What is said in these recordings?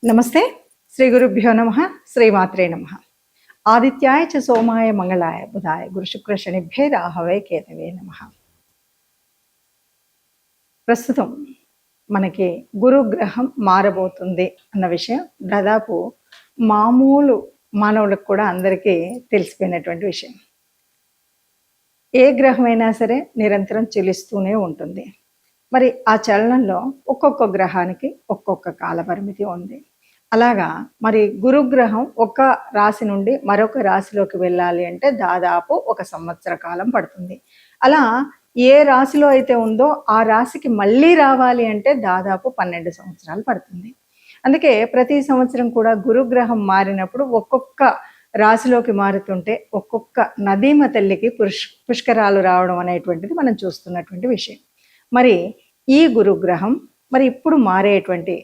నమస్తే. శ్రీ గురుభ్యో నమ. శ్రీమాత్రే నమ. ఆదిత్యాయ చ సోమాయ మంగళాయ బుధాయ గురు శుక్ర శనిభ్యే రాహవే కేతవే నమ. ప్రస్తుతం మనకి గురుగ్రహం మారబోతుంది అన్న విషయం దాదాపు మామూలు మానవులకు కూడా అందరికీ తెలిసిపోయినటువంటి విషయం. ఏ గ్రహమైనా సరే నిరంతరం చెలిస్తూనే ఉంటుంది. మరి ఆ చలనంలో ఒక్కొక్క గ్రహానికి ఒక్కొక్క కాలపరిమితి ఉంది. అలాగా మరి గురుగ్రహం ఒక రాశి నుండి మరొక రాశిలోకి వెళ్ళాలి అంటే దాదాపు 1 సంవత్సర కాలం పడుతుంది. అలా ఏ రాశిలో అయితే ఉందో ఆ రాశికి మళ్ళీ రావాలి అంటే దాదాపు 12 సంవత్సరాలు పడుతుంది. అందుకే ప్రతి సంవత్సరం కూడా గురుగ్రహం మారినప్పుడు ఒక్కొక్క రాశిలోకి మారుతుంటే ఒక్కొక్క నదీమ తల్లికి పుష్కరాలు రావడం అనేటువంటిది మనం చూస్తున్నటువంటి విషయం. మరి ఈ గురుగ్రహం మరి ఇప్పుడు మారేటువంటి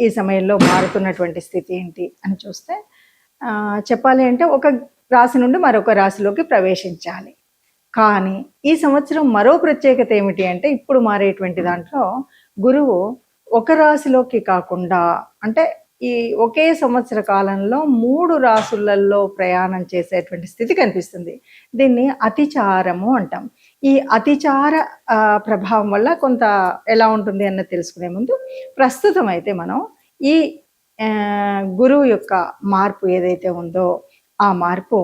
ఈ సమయంలో మారుతున్నటువంటి స్థితి ఏంటి అని చూస్తే చెప్పాలి అంటే ఒక రాశి నుండి మరొక రాశిలోకి ప్రవేశించాలి. కానీ ఈ సంవత్సరం మరో ప్రత్యేకత ఏమిటి అంటే ఇప్పుడు మారేటువంటి దాంట్లో గురువు ఒక రాశిలోకి కాకుండా అంటే ఈ ఒకే సంవత్సర కాలంలో 3 రాశులలో ప్రయాణం చేసేటువంటి స్థితి కనిపిస్తుంది. దీన్ని అతిచారము అంటాం. ఈ అతిచార ప్రభావం వల్ల కొంత ఎలా ఉంటుంది అన్నది తెలుసుకునే ముందు ప్రస్తుతం అయితే మనం ఈ గురువు యొక్క మార్పు ఏదైతే ఉందో ఆ మార్పు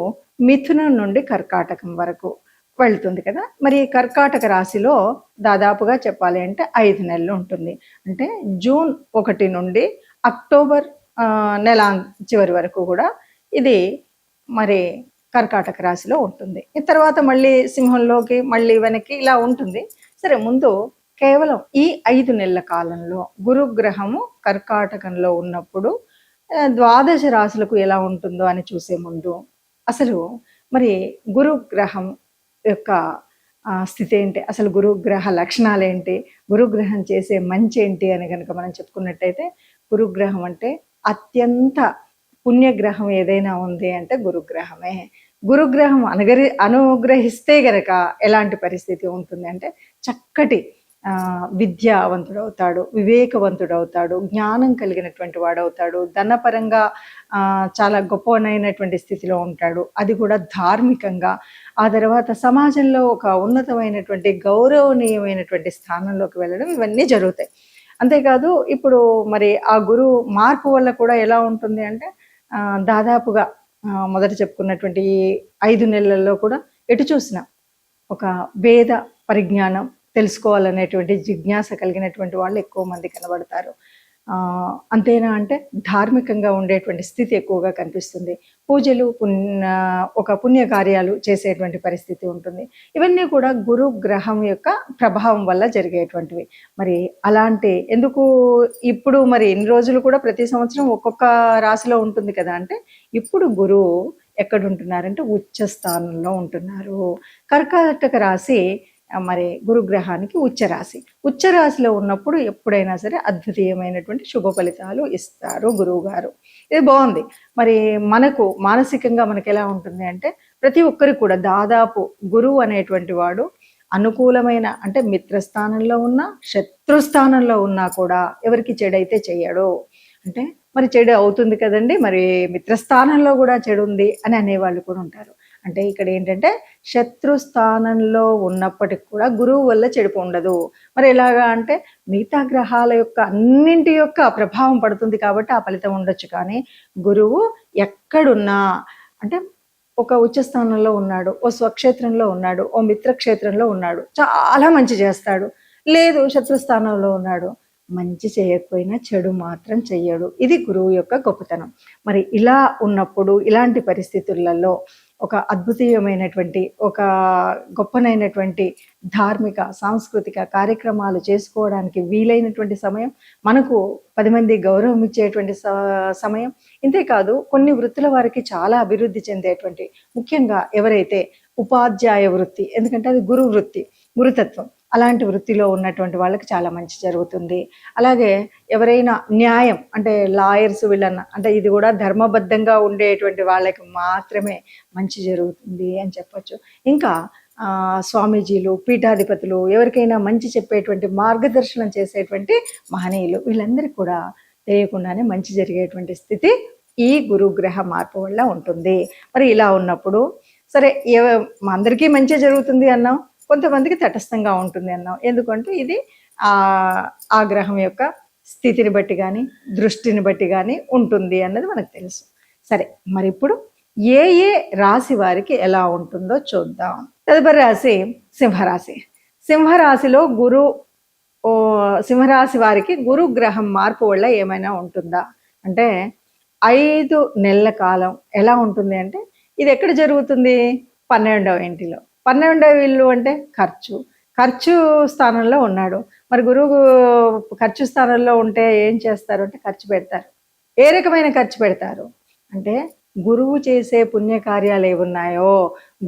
మిథునం నుండి కర్కాటకం వరకు వెళ్తుంది కదా. మరి కర్కాటక రాశిలో దాదాపుగా చెప్పాలి అంటే 5 నెలలు ఉంటుంది. అంటే జూన్ 1 నుండి అక్టోబర్ నెల చివరి వరకు కూడా ఇది మరి కర్కాటక రాశిలో ఉంటుంది. ఈ తర్వాత మళ్ళీ సింహంలోకి మళ్ళీ వెనక్కి ఇలా ఉంటుంది. సరే, ముందు కేవలం ఈ 5 నెలల కాలంలో గురుగ్రహము కర్కాటకంలో ఉన్నప్పుడు ద్వాదశ రాశులకు ఎలా ఉంటుందో అని చూసే ముందు అసలు మరి గురుగ్రహం యొక్క స్థితి ఏంటి, అసలు గురుగ్రహ లక్షణాలు ఏంటి, గురుగ్రహం చేసే మంచి ఏంటి అని కనుక మనం చెప్పుకున్నట్టయితే గురుగ్రహం అంటే అత్యంత పుణ్యగ్రహం ఏదైనా ఉంది అంటే గురుగ్రహమే. గురుగ్రహం అనుగ్రహిస్తే గనక ఎలాంటి పరిస్థితి ఉంటుంది అంటే చక్కటి విద్యావంతుడవుతాడు, వివేకవంతుడవుతాడు, జ్ఞానం కలిగినటువంటి వాడవుతాడు, ధనపరంగా చాలా గొప్పనైనటువంటి స్థితిలో ఉంటాడు, అది కూడా ధార్మికంగా. ఆ తర్వాత సమాజంలో ఒక ఉన్నతమైనటువంటి గౌరవనీయమైనటువంటి స్థానంలోకి వెళ్ళడం ఇవన్నీ జరుగుతాయి. అంతేకాదు ఇప్పుడు మరి ఆ గురువు మార్పు వల్ల కూడా ఎలా ఉంటుంది అంటే దాదాపుగా మొదట చెప్పుకున్నటువంటి ఈ 5 నెలల్లో కూడా ఎటు చూసినా ఒక వేద పరిజ్ఞానం తెలుసుకోవాలనేటువంటి జిజ్ఞాస కలిగినటువంటి వాళ్ళు ఎక్కువ మంది కనబడతారు. అంతేనా అంటే ధార్మికంగా ఉండేటువంటి స్థితి ఎక్కువగా కనిపిస్తుంది. పూజలు ఒక పుణ్యకార్యాలు చేసేటువంటి పరిస్థితి ఉంటుంది. ఇవన్నీ కూడా గురు గ్రహం యొక్క ప్రభావం వల్ల జరిగేటువంటివి. మరి అలాంటి ఎందుకు ఇప్పుడు మరి ఇన్ని రోజులు కూడా ప్రతి సంవత్సరం ఒక్కొక్క రాశిలో ఉంటుంది కదా అంటే ఇప్పుడు గురువు ఎక్కడుంటున్నారంటే ఉచ్చ స్థానంలో ఉంటున్నారు. కర్కాటక రాశి మరి గురుగ్రహానికి ఉచ్చరాశిలో ఉన్నప్పుడు ఎప్పుడైనా సరే అద్వితీయమైనటువంటి శుభ ఫలితాలు ఇస్తారు గురువు గారు. ఇది బాగుంది. మరి మనకు మానసికంగా మనకి ఎలా ఉంటుంది అంటే ప్రతి ఒక్కరికి కూడా దాదాపు గురువు అనేటువంటి వాడు అనుకూలమైన అంటే మిత్రస్థానంలో ఉన్నా శత్రుస్థానంలో ఉన్నా కూడా ఎవరికి చెడైతే చెయ్యడు. అంటే మరి చెడు అవుతుంది కదండి, మరి మిత్రస్థానంలో కూడా చెడు ఉంది అని అనేవాళ్ళు కూడా ఉంటారు. అంటే ఇక్కడ ఏంటంటే శత్రుస్థానంలో ఉన్నప్పటికి కూడా గురువు వల్ల చెడుపు ఉండదు. మరి ఎలాగా అంటే మిగతా గ్రహాల యొక్క అన్నింటి యొక్క ప్రభావం పడుతుంది కాబట్టి ఆ ఫలితం ఉండొచ్చు. కానీ గురువు ఎక్కడున్నా అంటే ఒక ఉచ్చస్థానంలో ఉన్నాడు, ఓ స్వక్షేత్రంలో ఉన్నాడు, ఓ మిత్రక్షేత్రంలో ఉన్నాడు, చాలా మంచి చేస్తాడు. లేదు శత్రుస్థానంలో ఉన్నాడు, మంచి చేయకపోయినా చెడు మాత్రం చెయ్యడు. ఇది గురువు యొక్క గొప్పతనం. మరి ఇలా ఉన్నప్పుడు ఇలాంటి పరిస్థితులలో ఒక అద్భుతీయమైనటువంటి ఒక గొప్పనైనటువంటి ధార్మిక సాంస్కృతిక కార్యక్రమాలు చేసుకోవడానికి వీలైనటువంటి సమయం, మనకు 10 మంది గౌరవం ఇచ్చేటువంటి సమయం. ఇంతేకాదు కొన్ని వృత్తుల వారికి చాలా అభివృద్ధి చెందేటువంటి, ముఖ్యంగా ఎవరైతే ఉపాధ్యాయ వృత్తి, ఎందుకంటే అది గురు వృత్తి, గురుతత్వం, అలాంటి వృత్తిలో ఉన్నటువంటి వాళ్ళకి చాలా మంచి జరుగుతుంది. అలాగే ఎవరైనా న్యాయం అంటే లాయర్స్ వీళ్ళన్న అంటే ఇది కూడా ధర్మబద్ధంగా ఉండేటువంటి వాళ్ళకి మాత్రమే మంచి జరుగుతుంది అని చెప్పచ్చు. ఇంకా స్వామీజీలు, పీఠాధిపతులు, ఎవరికైనా మంచి చెప్పేటువంటి మార్గదర్శనం చేసేటువంటి మహనీయులు, వీళ్ళందరికీ కూడా తెలియకుండానే మంచి జరిగేటువంటి స్థితి ఈ గురుగ్రహ మార్పు వల్ల ఉంటుంది. మరి ఇలా ఉన్నప్పుడు సరే అందరికీ మంచి జరుగుతుంది అన్నాం, కొంతమందికి తటస్థంగా ఉంటుంది అన్నాం. ఎందుకంటే ఇది ఆ గ్రహం యొక్క స్థితిని బట్టి కానీ దృష్టిని బట్టి కానీ ఉంటుంది అన్నది మనకు తెలుసు. సరే, మరి ఇప్పుడు ఏ ఏ రాశి వారికి ఎలా ఉంటుందో చూద్దాం. తదుపరి రాశి సింహరాశి. సింహరాశిలో సింహరాశి వారికి గురు గ్రహం మార్పు వల్ల ఏమైనా ఉంటుందా అంటే 5 నెలల కాలం ఎలా ఉంటుంది అంటే ఇది ఎక్కడ జరుగుతుంది? 12వ ఇంటిలో. 12వ ఇల్లు అంటే ఖర్చు స్థానంలో ఉన్నాడు. మరి గురువు ఖర్చు స్థానంలో ఉంటే ఏం చేస్తారు అంటే ఖర్చు పెడతారు. ఏ రకమైన ఖర్చు పెడతారు అంటే గురువు చేసే పుణ్యకార్యాలు ఏమున్నాయో,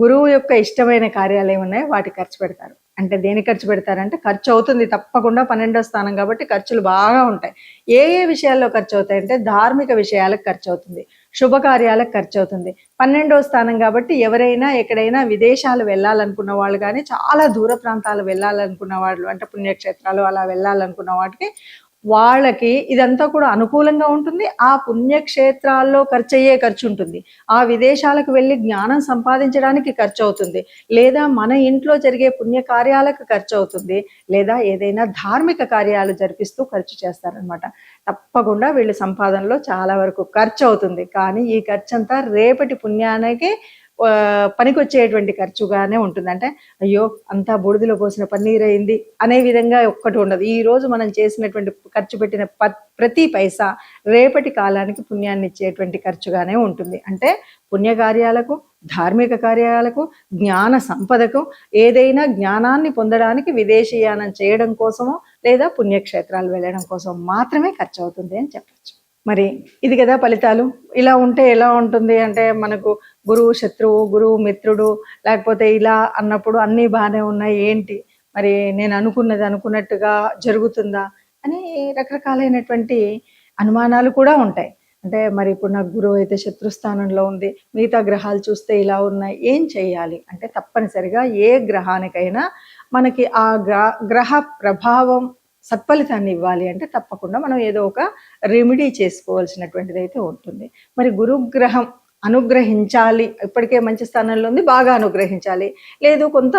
గురువు యొక్క ఇష్టమైన కార్యాలు ఏమున్నాయో వాటికి ఖర్చు పెడతారు. అంటే దేనికి ఖర్చు పెడతారంటే ఖర్చు అవుతుంది తప్పకుండా, 12వ స్థానం కాబట్టి ఖర్చులు బాగా ఉంటాయి. ఏ ఏ విషయాల్లో ఖర్చు అవుతాయి అంటే ధార్మిక విషయాలకు ఖర్చు అవుతుంది, శుభకార్యాలకు ఖర్చు అవుతుంది. 12వ స్థానం కాబట్టి ఎవరైనా ఎక్కడైనా విదేశాలు వెళ్ళాలనుకున్న వాళ్ళు కానీ, చాలా దూర ప్రాంతాలు వెళ్ళాలనుకున్న వాళ్ళు అంటే పుణ్యక్షేత్రాలు అలా వెళ్ళాలనుకున్న వాటికి వాళ్ళకి ఇదంతా కూడా అనుకూలంగా ఉంటుంది. ఆ పుణ్యక్షేత్రాల్లో ఖర్చు ఉంటుంది, ఆ విదేశాలకు వెళ్ళి జ్ఞానం సంపాదించడానికి ఖర్చు అవుతుంది, లేదా మన ఇంట్లో జరిగే పుణ్య కార్యాలకు ఖర్చు అవుతుంది, లేదా ఏదైనా ధార్మిక కార్యాలు జరిపిస్తూ ఖర్చు చేస్తారనమాట. తప్పకుండా వీళ్ళ సంపాదనలో చాలా వరకు ఖర్చు అవుతుంది. కానీ ఈ ఖర్చు అంతా రేపటి పుణ్యానికి పనికొచ్చేటువంటి ఖర్చుగానే ఉంటుంది. అంటే అయ్యో అంతా బూడిదలో పోసిన పన్నీర్ అయింది అనే విధంగా ఒక్కటి ఉండదు. ఈ రోజు మనం చేసినటువంటి ఖర్చు పెట్టిన ప్రతి పైసా రేపటి కాలానికి పుణ్యాన్ని ఇచ్చేటువంటి ఖర్చుగానే ఉంటుంది. అంటే పుణ్యకార్యాలకు, ధార్మిక కార్యాలకు, జ్ఞాన సంపదకు, ఏదైనా జ్ఞానాన్ని పొందడానికి విదేశీయానం చేయడం కోసమో లేదా పుణ్యక్షేత్రాలు వెళ్ళడం కోసం మాత్రమే ఖర్చు అవుతుంది అని చెప్పచ్చు. మరి ఇది కదా ఫలితాలు. ఇలా ఉంటే ఎలా ఉంటుంది అంటే మనకు గురువు శత్రువు, గురువు మిత్రుడు, లేకపోతే ఇలా అన్నప్పుడు అన్నీ బాగానే ఉన్నాయి, ఏంటి మరి నేను అనుకున్నది అనుకున్నట్టుగా జరుగుతుందా అని రకరకాలైనటువంటి అనుమానాలు కూడా ఉంటాయి. అంటే మరి ఇప్పుడు నాకు గురువు అయితే శత్రుస్థానంలో ఉంది, మిగతా గ్రహాలు చూస్తే ఇలా ఉన్నాయి, ఏం చేయాలి అంటే తప్పనిసరిగా ఏ గ్రహానికైనా మనకి ఆ గ్రహ ప్రభావం సత్ఫలితాన్ని ఇవ్వాలి అంటే తప్పకుండా మనం ఏదో ఒక రెమెడీ చేసుకోవాల్సినటువంటిది అయితే ఉంటుంది. మరి గురుగ్రహం అనుగ్రహించాలి, ఇప్పటికే మంచి స్థానంలో ఉంది, బాగా అనుగ్రహించాలి, లేదు కొంత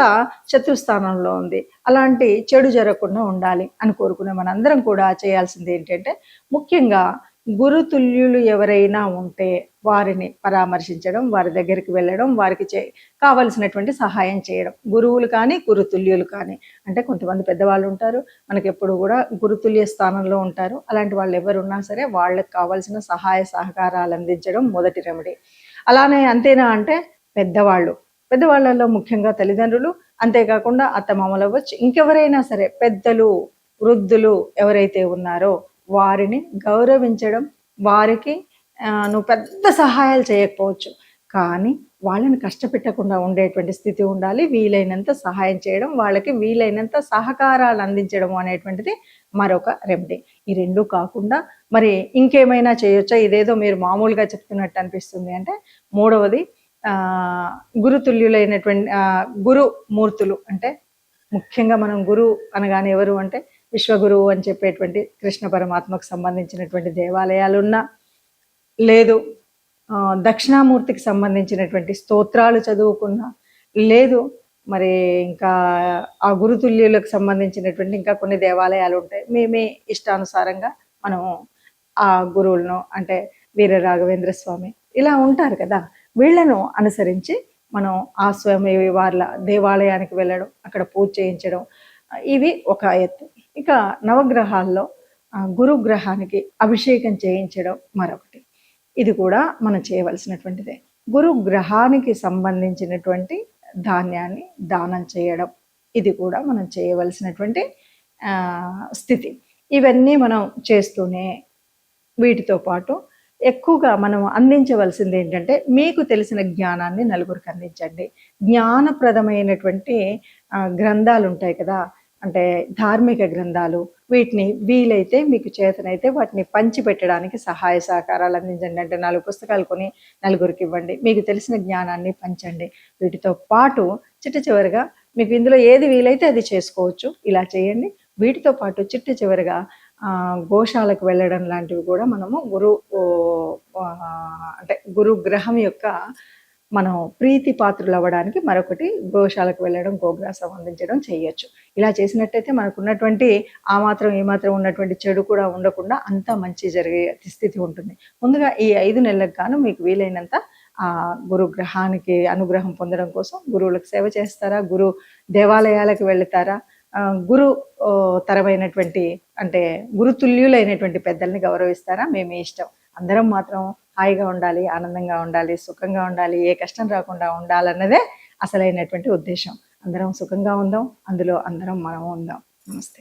శత్రుస్థానంలో ఉంది, అలాంటి చెడు జరగకుండా ఉండాలి అని కోరుకునే మనందరం కూడా చేయాల్సింది ఏంటంటే ముఖ్యంగా గురుతుల్యులు ఎవరైనా ఉంటే వారిని పరామర్శించడం, వారి దగ్గరికి వెళ్ళడం, వారికి కావలసినటువంటి సహాయం చేయడం. గురువులు కానీ గురుతుల్యులు కానీ అంటే కొంతమంది పెద్దవాళ్ళు ఉంటారు, మనకి ఎప్పుడు కూడా గురుతుల్య స్థానంలో ఉంటారు. అలాంటి వాళ్ళు ఎవరున్నా సరే వాళ్ళకి కావాల్సిన సహాయ సహకారాలు అందించడం మొదటి రెమెడీ. అలానే అంతేనా అంటే పెద్దవాళ్ళలో ముఖ్యంగా తల్లిదండ్రులు, అంతేకాకుండా అత్తమామలు అవ్వచ్చు, ఇంకెవరైనా సరే పెద్దలు వృద్ధులు ఎవరైతే ఉన్నారో వారిని గౌరవించడం. వారికి నువ్వు పెద్ద సహాయాలు చేయకపోవచ్చు కానీ వాళ్ళని కష్టపెట్టకుండా ఉండేటువంటి స్థితి ఉండాలి. వీలైనంత సహాయం చేయడం, వాళ్ళకి వీలైనంత సహకారాలు అందించడం అనేటువంటిది మరొక రెమెడీ. ఈ రెండు కాకుండా మరి ఇంకేమైనా చేయొచ్చా? ఇదేదో మీరు మామూలుగా చెప్తున్నట్టు అనిపిస్తుంది అంటే మూడవది గురుతుల్యులైనటువంటి గురుమూర్తులు. అంటే ముఖ్యంగా మనం గురువు అనగానే ఎవరు అంటే విశ్వగురువు అని చెప్పేటువంటి కృష్ణ పరమాత్మకు సంబంధించినటువంటి దేవాలయాలున్నా, లేదు దక్షిణామూర్తికి సంబంధించినటువంటి స్తోత్రాలు చదువుకున్నా, లేదు మరి ఇంకా ఆ గురుతుల్యులకు సంబంధించినటువంటి ఇంకా కొన్ని దేవాలయాలు ఉంటాయి. మీ ఇష్టానుసారంగా మనము ఆ గురువులను అంటే వీర రాఘవేంద్ర స్వామి ఇలా ఉంటారు కదా, వీళ్లను అనుసరించి మనం ఆ స్వామి వాళ్ళ దేవాలయానికి వెళ్ళడం, అక్కడ పూజ చేయించడం, ఇవి ఒక ఎత్తు. ఇక నవగ్రహాల్లో గురుగ్రహానికి అభిషేకం చేయించడం మరొకటి. ఇది కూడా మనం చేయవలసినటువంటిదే. గురుగ్రహానికి సంబంధించినటువంటి ధాన్యాన్ని దానం చేయడం, ఇది కూడా మనం చేయవలసినటువంటి స్థితి. ఇవన్నీ మనం చేస్తూనే వీటితో పాటు ఎక్కువగా మనం అందించవలసింది ఏంటంటే మీకు తెలిసిన జ్ఞానాన్ని నలుగురికి అందించండి. జ్ఞానప్రదమైనటువంటి గ్రంథాలు ఉంటాయి కదా, అంటే ధార్మిక గ్రంథాలు, వీటిని వీలైతే మీకు చేతనైతే వాటిని పంచిపెట్టడానికి సహాయ సహకారాలు అందించండి. అంటే 4 పుస్తకాలు కొని నలుగురికి ఇవ్వండి, మీకు తెలిసిన జ్ఞానాన్ని పంచండి. వీటితో పాటు చివరిగా మీకు ఇందులో ఏది వీలైతే అది చేసుకోవచ్చు, ఇలా చేయండి. వీటితో పాటు చివరిగా గోశాలకు వెళ్ళడం లాంటివి కూడా మనము అంటే గురు గ్రహం యొక్క మనం ప్రీతి పాత్రులు అవ్వడానికి మరొకటి గోశాలకు వెళ్ళడం, గోగ్రాసం అందించడం చేయొచ్చు. ఇలా చేసినట్టయితే మనకున్నటువంటి ఆ మాత్రం ఈ మాత్రం ఉన్నటువంటి చెడు కూడా ఉండకుండా అంతా మంచి జరిగే స్థితి ఉంటుంది. ముందుగా ఈ 5 నెలలకు గాను మీకు వీలైనంత గురు గ్రహానికి అనుగ్రహం పొందడం కోసం గురువులకు సేవ చేస్తారా, గురు దేవాలయాలకు వెళతారా, గురు తరమైనటువంటి అంటే గురుతుల్యులైనటువంటి పెద్దల్ని గౌరవిస్తారా, మీ ఇష్టం. అందరం మాత్రం హాయిగా ఉండాలి, ఆనందంగా ఉండాలి, సుఖంగా ఉండాలి, ఏ కష్టం రాకుండా ఉండాలన్నదే అసలైనటువంటి ఉద్దేశం. అందరం సుఖంగా ఉందాం, అందులో అందరం మనం ఉందాం. నమస్తే.